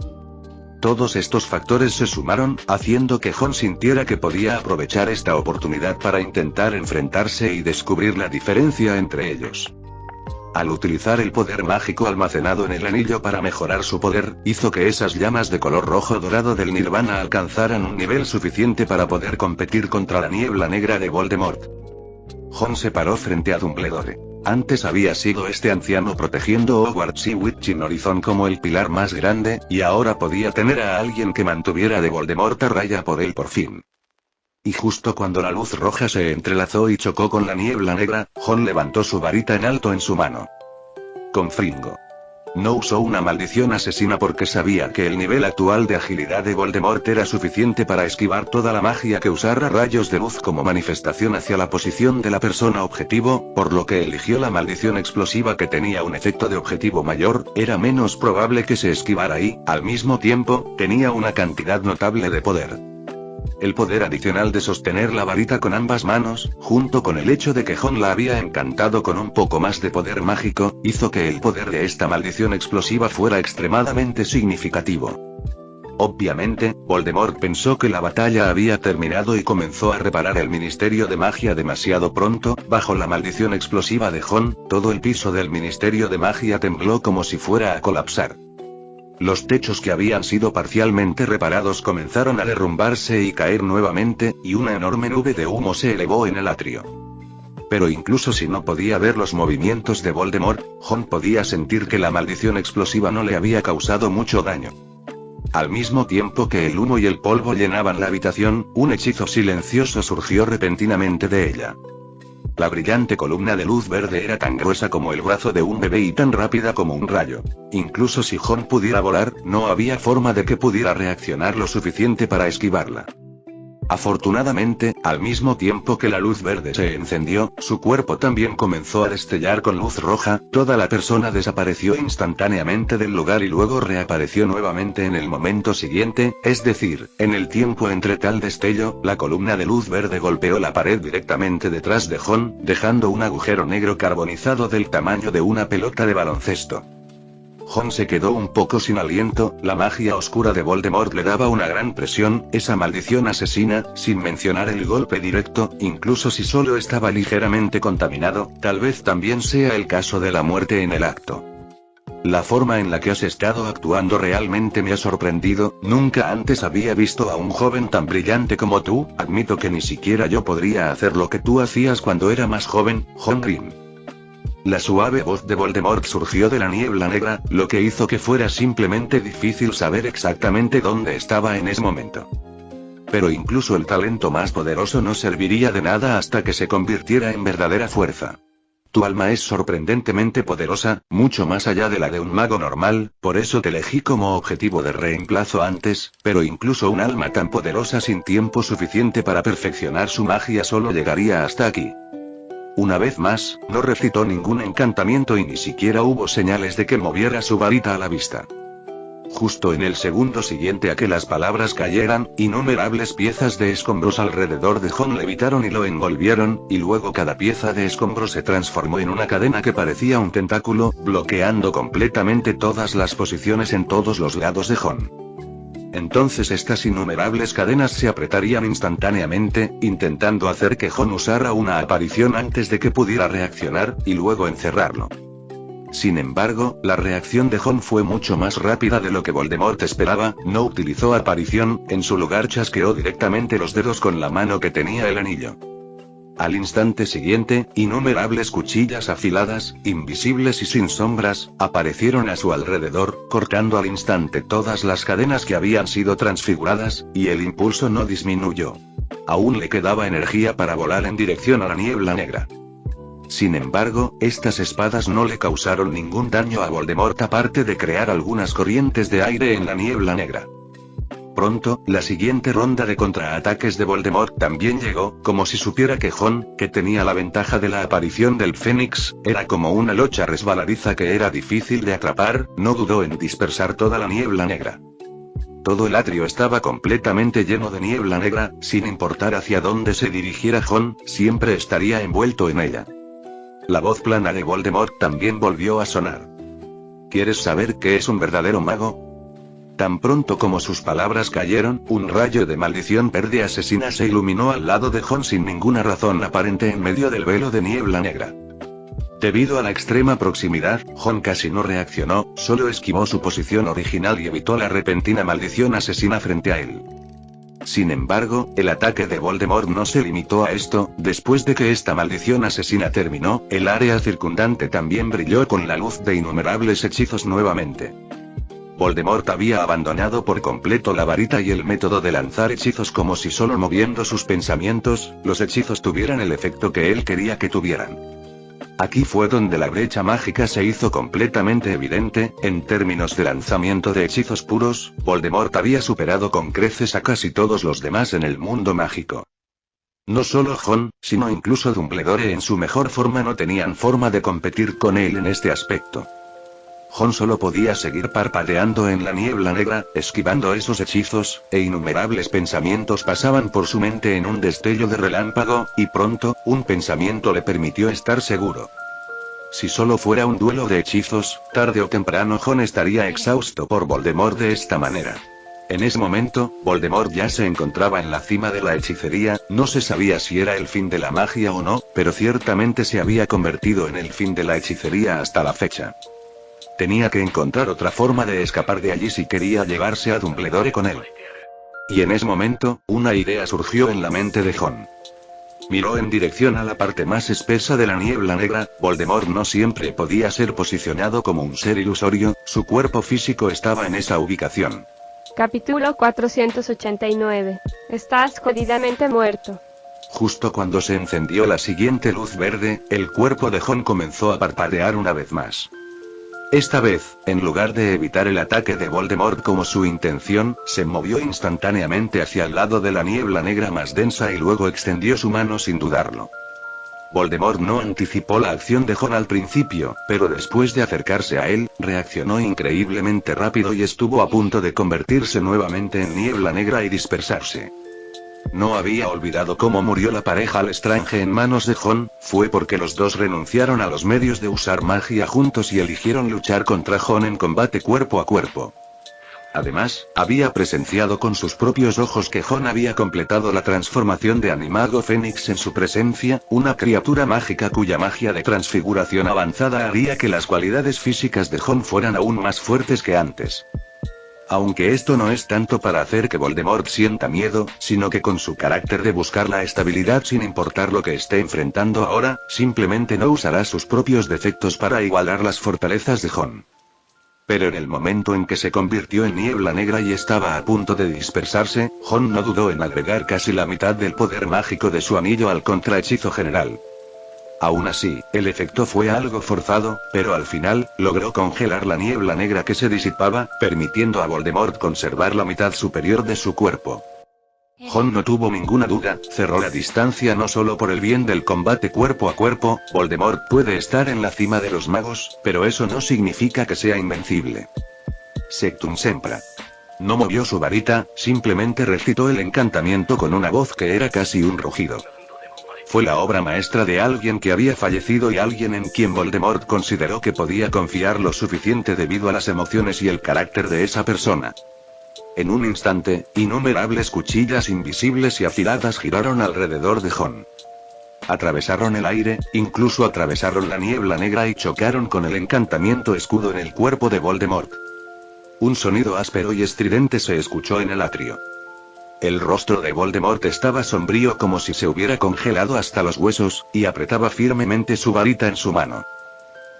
Todos estos factores se sumaron, haciendo que Jon sintiera que podía aprovechar esta oportunidad para intentar enfrentarse y descubrir la diferencia entre ellos. Al utilizar el poder mágico almacenado en el anillo para mejorar su poder, hizo que esas llamas de color rojo dorado del Nirvana alcanzaran un nivel suficiente para poder competir contra la niebla negra de Voldemort. Jon se paró frente a Dumbledore. Antes había sido este anciano protegiendo Hogwarts y Witching Horizon como el pilar más grande, y ahora podía tener a alguien que mantuviera de Voldemort a raya por él por fin. Y justo cuando la luz roja se entrelazó y chocó con la niebla negra, Jon levantó su varita en alto en su mano. Confringo. No usó una maldición asesina porque sabía que el nivel actual de agilidad de Voldemort era suficiente para esquivar toda la magia que usara rayos de luz como manifestación hacia la posición de la persona objetivo, por lo que eligió la maldición explosiva que tenía un efecto de objetivo mayor, era menos probable que se esquivara y, al mismo tiempo, tenía una cantidad notable de poder. El poder adicional de sostener la varita con ambas manos, junto con el hecho de que Jon la había encantado con un poco más de poder mágico, hizo que el poder de esta maldición explosiva fuera extremadamente significativo. Obviamente, Voldemort pensó que la batalla había terminado y comenzó a reparar el Ministerio de Magia demasiado pronto. Bajo la maldición explosiva de Jon, todo el piso del Ministerio de Magia tembló como si fuera a colapsar. Los techos que habían sido parcialmente reparados comenzaron a derrumbarse y caer nuevamente, y una enorme nube de humo se elevó en el atrio. Pero incluso si no podía ver los movimientos de Voldemort, Jon podía sentir que la maldición explosiva no le había causado mucho daño. Al mismo tiempo que el humo y el polvo llenaban la habitación, un hechizo silencioso surgió repentinamente de ella. La brillante columna de luz verde era tan gruesa como el brazo de un bebé y tan rápida como un rayo. Incluso si Jon pudiera volar, no había forma de que pudiera reaccionar lo suficiente para esquivarla. Afortunadamente, al mismo tiempo que la luz verde se encendió, su cuerpo también comenzó a destellar con luz roja. Toda la persona desapareció instantáneamente del lugar y luego reapareció nuevamente en el momento siguiente, es decir, en el tiempo entre tal destello, la columna de luz verde golpeó la pared directamente detrás de Jon, dejando un agujero negro carbonizado del tamaño de una pelota de baloncesto. Jon se quedó un poco sin aliento, la magia oscura de Voldemort le daba una gran presión, esa maldición asesina, sin mencionar el golpe directo, incluso si solo estaba ligeramente contaminado, tal vez también sea el caso de la muerte en el acto. La forma en la que has estado actuando realmente me ha sorprendido, nunca antes había visto a un joven tan brillante como tú, admito que ni siquiera yo podría hacer lo que tú hacías cuando era más joven, Jon Grimm. La suave voz de Voldemort surgió de la niebla negra, lo que hizo que fuera simplemente difícil saber exactamente dónde estaba en ese momento. Pero incluso el talento más poderoso no serviría de nada hasta que se convirtiera en verdadera fuerza. Tu alma es sorprendentemente poderosa, mucho más allá de la de un mago normal, por eso te elegí como objetivo de reemplazo antes, pero incluso un alma tan poderosa sin tiempo suficiente para perfeccionar su magia solo llegaría hasta aquí. Una vez más, no recitó ningún encantamiento y ni siquiera hubo señales de que moviera su varita a la vista. Justo en el segundo siguiente a que las palabras cayeran, innumerables piezas de escombros alrededor de Jon levitaron y lo envolvieron, y luego cada pieza de escombro se transformó en una cadena que parecía un tentáculo, bloqueando completamente todas las posiciones en todos los lados de Jon. Entonces estas innumerables cadenas se apretarían instantáneamente, intentando hacer que Jon usara una aparición antes de que pudiera reaccionar, y luego encerrarlo. Sin embargo, la reacción de Jon fue mucho más rápida de lo que Voldemort esperaba, no utilizó aparición, en su lugar chasqueó directamente los dedos con la mano que tenía el anillo. Al instante siguiente, innumerables cuchillas afiladas, invisibles y sin sombras, aparecieron a su alrededor, cortando al instante todas las cadenas que habían sido transfiguradas, y el impulso no disminuyó. Aún le quedaba energía para volar en dirección a la niebla negra. Sin embargo, estas espadas no le causaron ningún daño a Voldemort aparte de crear algunas corrientes de aire en la niebla negra. Pronto, la siguiente ronda de contraataques de Voldemort también llegó, como si supiera que Jon, que tenía la ventaja de la aparición del Fénix, era como una locha resbaladiza que era difícil de atrapar, no dudó en dispersar toda la niebla negra. Todo el atrio estaba completamente lleno de niebla negra, sin importar hacia dónde se dirigiera Jon, siempre estaría envuelto en ella. La voz plana de Voldemort también volvió a sonar. ¿Quieres saber qué es un verdadero mago? Tan pronto como sus palabras cayeron, un rayo de maldición verde asesina se iluminó al lado de Jon sin ninguna razón aparente en medio del velo de niebla negra. Debido a la extrema proximidad, Jon casi no reaccionó, solo esquivó su posición original y evitó la repentina maldición asesina frente a él. Sin embargo, el ataque de Voldemort no se limitó a esto, después de que esta maldición asesina terminó, el área circundante también brilló con la luz de innumerables hechizos nuevamente. Voldemort había abandonado por completo la varita y el método de lanzar hechizos como si solo moviendo sus pensamientos, los hechizos tuvieran el efecto que él quería que tuvieran. Aquí fue donde la brecha mágica se hizo completamente evidente, en términos de lanzamiento de hechizos puros, Voldemort había superado con creces a casi todos los demás en el mundo mágico. No solo Jon, sino incluso Dumbledore en su mejor forma no tenían forma de competir con él en este aspecto. Jon solo podía seguir parpadeando en la niebla negra, esquivando esos hechizos, e innumerables pensamientos pasaban por su mente en un destello de relámpago, y pronto, un pensamiento le permitió estar seguro. Si solo fuera un duelo de hechizos, tarde o temprano Jon estaría exhausto por Voldemort de esta manera. En ese momento, Voldemort ya se encontraba en la cima de la hechicería, no se sabía si era el fin de la magia o no, pero ciertamente se había convertido en el fin de la hechicería hasta la fecha. Tenía que encontrar otra forma de escapar de allí si quería llevarse a Dumbledore con él. Y en ese momento, una idea surgió en la mente de Jon. Miró en dirección a la parte más espesa de la niebla negra. Voldemort no siempre podía ser posicionado como un ser ilusorio, su cuerpo físico estaba en esa ubicación. Capítulo 489. Estás jodidamente muerto. Justo cuando se encendió la siguiente luz verde, el cuerpo de Jon comenzó a parpadear una vez más. Esta vez, en lugar de evitar el ataque de Voldemort como su intención, se movió instantáneamente hacia el lado de la niebla negra más densa y luego extendió su mano sin dudarlo. Voldemort no anticipó la acción de Jon al principio, pero después de acercarse a él, reaccionó increíblemente rápido y estuvo a punto de convertirse nuevamente en niebla negra y dispersarse. No había olvidado cómo murió la pareja Lestrange en manos de Jon, fue porque los dos renunciaron a los medios de usar magia juntos y eligieron luchar contra Jon en combate cuerpo a cuerpo. Además, había presenciado con sus propios ojos que Jon había completado la transformación de Animago Fénix en su presencia, una criatura mágica cuya magia de transfiguración avanzada haría que las cualidades físicas de Jon fueran aún más fuertes que antes. Aunque esto no es tanto para hacer que Voldemort sienta miedo, sino que con su carácter de buscar la estabilidad sin importar lo que esté enfrentando ahora, simplemente no usará sus propios defectos para igualar las fortalezas de Jon. Pero en el momento en que se convirtió en niebla negra y estaba a punto de dispersarse, Jon no dudó en agregar casi la mitad del poder mágico de su anillo al contrahechizo general. Aún así, el efecto fue algo forzado, pero al final, logró congelar la niebla negra que se disipaba, permitiendo a Voldemort conservar la mitad superior de su cuerpo. Jon no tuvo ninguna duda, cerró la distancia no solo por el bien del combate cuerpo a cuerpo. Voldemort puede estar en la cima de los magos, pero eso no significa que sea invencible. Sectum Sempra. No movió su varita, simplemente recitó el encantamiento con una voz que era casi un rugido. Fue la obra maestra de alguien que había fallecido y alguien en quien Voldemort consideró que podía confiar lo suficiente debido a las emociones y el carácter de esa persona. En un instante, innumerables cuchillas invisibles y afiladas giraron alrededor de Jon. Atravesaron el aire, incluso atravesaron la niebla negra y chocaron con el encantamiento escudo en el cuerpo de Voldemort. Un sonido áspero y estridente se escuchó en el atrio. El rostro de Voldemort estaba sombrío como si se hubiera congelado hasta los huesos, y apretaba firmemente su varita en su mano.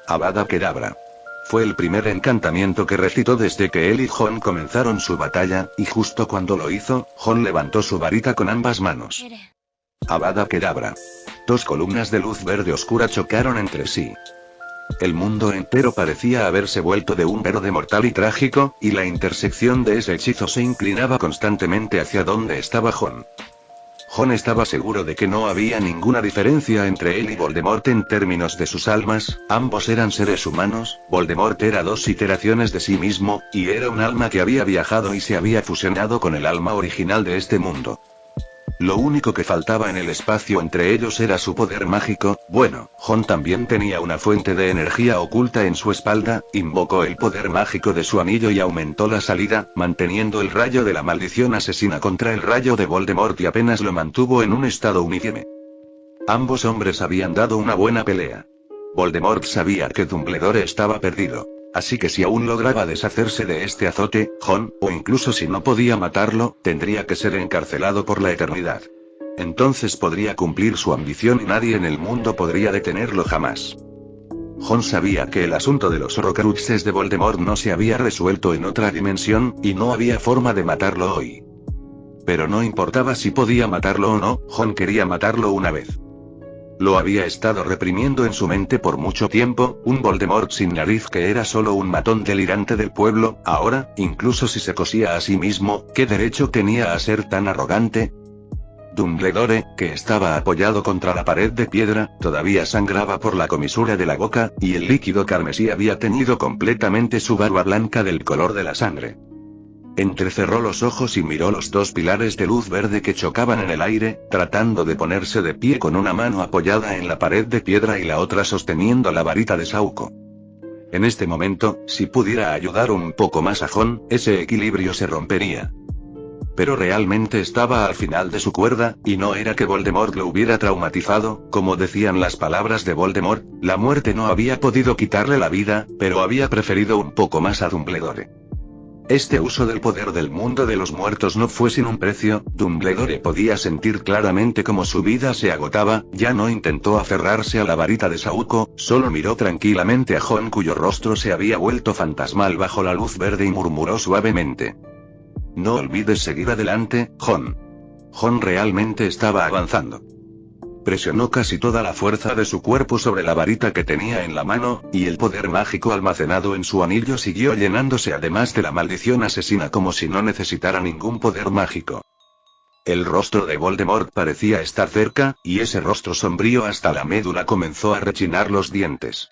Avada Kedavra. Fue el primer encantamiento que recitó desde que él y Jon comenzaron su batalla, y justo cuando lo hizo, Jon levantó su varita con ambas manos. Avada Kedavra. Dos columnas de luz verde oscura chocaron entre sí. El mundo entero parecía haberse vuelto de un verde mortal y trágico, y la intersección de ese hechizo se inclinaba constantemente hacia donde estaba Jon. Jon estaba seguro de que no había ninguna diferencia entre él y Voldemort en términos de sus almas, ambos eran seres humanos. Voldemort era dos iteraciones de sí mismo, y era un alma que había viajado y se había fusionado con el alma original de este mundo. Lo único que faltaba en el espacio entre ellos era su poder mágico. Bueno, Jon también tenía una fuente de energía oculta en su espalda, invocó el poder mágico de su anillo y aumentó la salida, manteniendo el rayo de la maldición asesina contra el rayo de Voldemort y apenas lo mantuvo en un estado uniforme. Ambos hombres habían dado una buena pelea. Voldemort sabía que Dumbledore estaba perdido. Así que si aún lograba deshacerse de este azote, Jon, o incluso si no podía matarlo, tendría que ser encarcelado por la eternidad. Entonces podría cumplir su ambición y nadie en el mundo podría detenerlo jamás. Jon sabía que el asunto de los Horcruxes de Voldemort no se había resuelto en otra dimensión, y no había forma de matarlo hoy. Pero no importaba si podía matarlo o no, Jon quería matarlo una vez. Lo había estado reprimiendo en su mente por mucho tiempo, un Voldemort sin nariz que era solo un matón delirante del pueblo. Ahora, incluso si se cosía a sí mismo, ¿qué derecho tenía a ser tan arrogante? Dumbledore, que estaba apoyado contra la pared de piedra, todavía sangraba por la comisura de la boca, y el líquido carmesí había teñido completamente su barba blanca del color de la sangre. Entrecerró los ojos y miró los dos pilares de luz verde que chocaban en el aire, tratando de ponerse de pie con una mano apoyada en la pared de piedra y la otra sosteniendo la varita de Sauco. En este momento, si pudiera ayudar un poco más a Jon, ese equilibrio se rompería. Pero realmente estaba al final de su cuerda, y no era que Voldemort lo hubiera traumatizado, como decían las palabras de Voldemort, la muerte no había podido quitarle la vida, pero había preferido un poco más a Dumbledore. Este uso del poder del mundo de los muertos no fue sin un precio. Dumbledore podía sentir claramente cómo su vida se agotaba, ya no intentó aferrarse a la varita de Sauco, solo miró tranquilamente a Jon cuyo rostro se había vuelto fantasmal bajo la luz verde y murmuró suavemente. No olvides seguir adelante, Jon. Jon realmente estaba avanzando. Presionó casi toda la fuerza de su cuerpo sobre la varita que tenía en la mano, y el poder mágico almacenado en su anillo siguió llenándose además de la maldición asesina como si no necesitara ningún poder mágico. El rostro de Voldemort parecía estar cerca, y ese rostro sombrío hasta la médula comenzó a rechinar los dientes.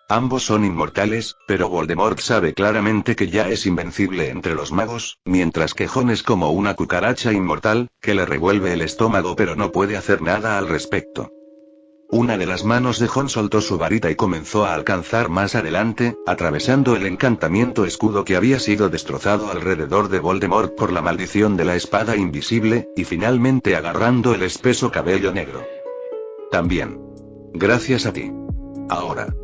Ambos son inmortales, pero Voldemort sabe claramente que ya es invencible entre los magos, mientras que Jon es como una cucaracha inmortal, que le revuelve el estómago pero no puede hacer nada al respecto. Una de las manos de Jon soltó su varita y comenzó a alcanzar más adelante, atravesando el encantamiento escudo que había sido destrozado alrededor de Voldemort por la maldición de la espada invisible, y finalmente agarrando el espeso cabello negro. También. Gracias a ti. Ahora.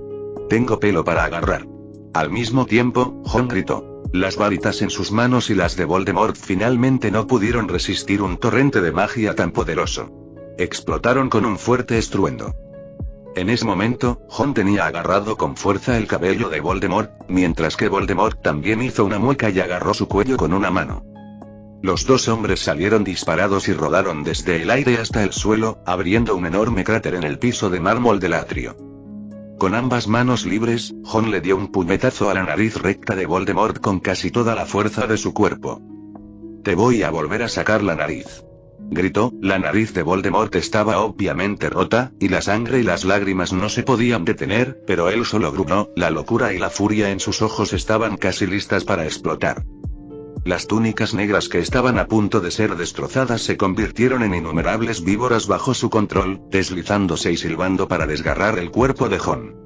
Tengo pelo para agarrar. Al mismo tiempo, Jon gritó. Las varitas en sus manos y las de Voldemort finalmente no pudieron resistir un torrente de magia tan poderoso. Explotaron con un fuerte estruendo. En ese momento, Jon tenía agarrado con fuerza el cabello de Voldemort, mientras que Voldemort también hizo una mueca y agarró su cuello con una mano. Los dos hombres salieron disparados y rodaron desde el aire hasta el suelo, abriendo un enorme cráter en el piso de mármol del atrio. Con ambas manos libres, Jon le dio un puñetazo a la nariz recta de Voldemort con casi toda la fuerza de su cuerpo. Te voy a volver a sacar la nariz. Gritó. La nariz de Voldemort estaba obviamente rota, y la sangre y las lágrimas no se podían detener, pero él solo gruñó. La locura y la furia en sus ojos estaban casi listas para explotar. Las túnicas negras que estaban a punto de ser destrozadas se convirtieron en innumerables víboras bajo su control, deslizándose y silbando para desgarrar el cuerpo de Jon.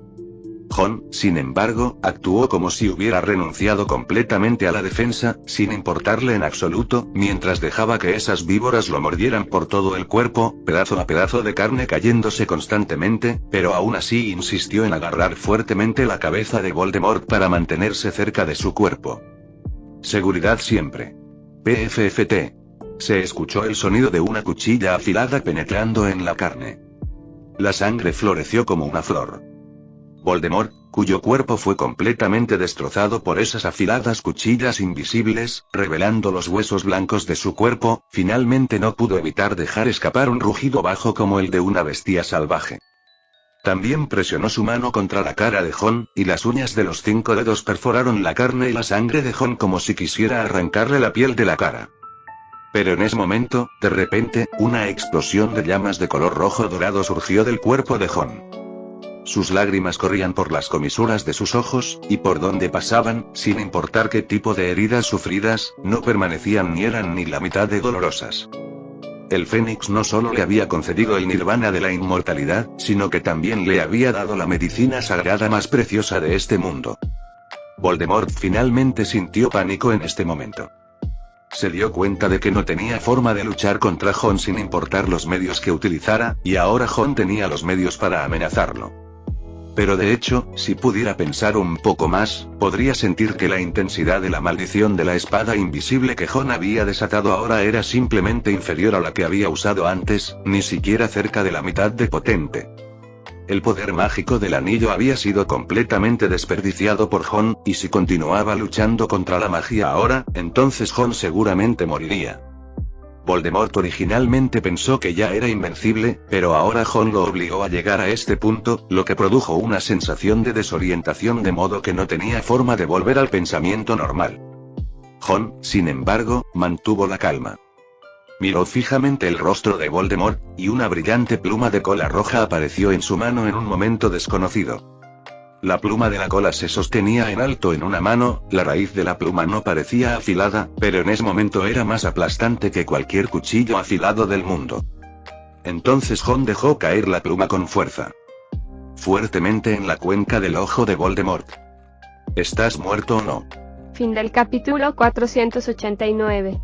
Jon, sin embargo, actuó como si hubiera renunciado completamente a la defensa, sin importarle en absoluto, mientras dejaba que esas víboras lo mordieran por todo el cuerpo, pedazo a pedazo de carne cayéndose constantemente, pero aún así insistió en agarrar fuertemente la cabeza de Voldemort para mantenerse cerca de su cuerpo. Seguridad siempre. PFFT. Se escuchó el sonido de una cuchilla afilada penetrando en la carne. La sangre floreció como una flor. Voldemort, cuyo cuerpo fue completamente destrozado por esas afiladas cuchillas invisibles, revelando los huesos blancos de su cuerpo, finalmente no pudo evitar dejar escapar un rugido bajo como el de una bestia salvaje. También presionó su mano contra la cara de Jon, y las uñas de los 5 dedos perforaron la carne y la sangre de Jon como si quisiera arrancarle la piel de la cara. Pero en ese momento, de repente, una explosión de llamas de color rojo dorado surgió del cuerpo de Jon. Sus lágrimas corrían por las comisuras de sus ojos, y por donde pasaban, sin importar qué tipo de heridas sufridas, no permanecían ni eran ni la mitad de dolorosas. El Fénix no solo le había concedido el nirvana de la inmortalidad, sino que también le había dado la medicina sagrada más preciosa de este mundo. Voldemort finalmente sintió pánico en este momento. Se dio cuenta de que no tenía forma de luchar contra Jon sin importar los medios que utilizara, y ahora Jon tenía los medios para amenazarlo. Pero de hecho, si pudiera pensar un poco más, podría sentir que la intensidad de la maldición de la espada invisible que Jon había desatado ahora era simplemente inferior a la que había usado antes, ni siquiera cerca de la mitad de potente. El poder mágico del anillo había sido completamente desperdiciado por Jon, y si continuaba luchando contra la magia ahora, entonces Jon seguramente moriría. Voldemort originalmente pensó que ya era invencible, pero ahora Jon lo obligó a llegar a este punto, lo que produjo una sensación de desorientación de modo que no tenía forma de volver al pensamiento normal. Jon, sin embargo, mantuvo la calma. Miró fijamente el rostro de Voldemort, y una brillante pluma de cola roja apareció en su mano en un momento desconocido. La pluma de la cola se sostenía en alto en una mano, la raíz de la pluma no parecía afilada, pero en ese momento era más aplastante que cualquier cuchillo afilado del mundo. Entonces Jon dejó caer la pluma con fuerza. Fuertemente en la cuenca del ojo de Voldemort. ¿Estás muerto o no? Fin del capítulo 489.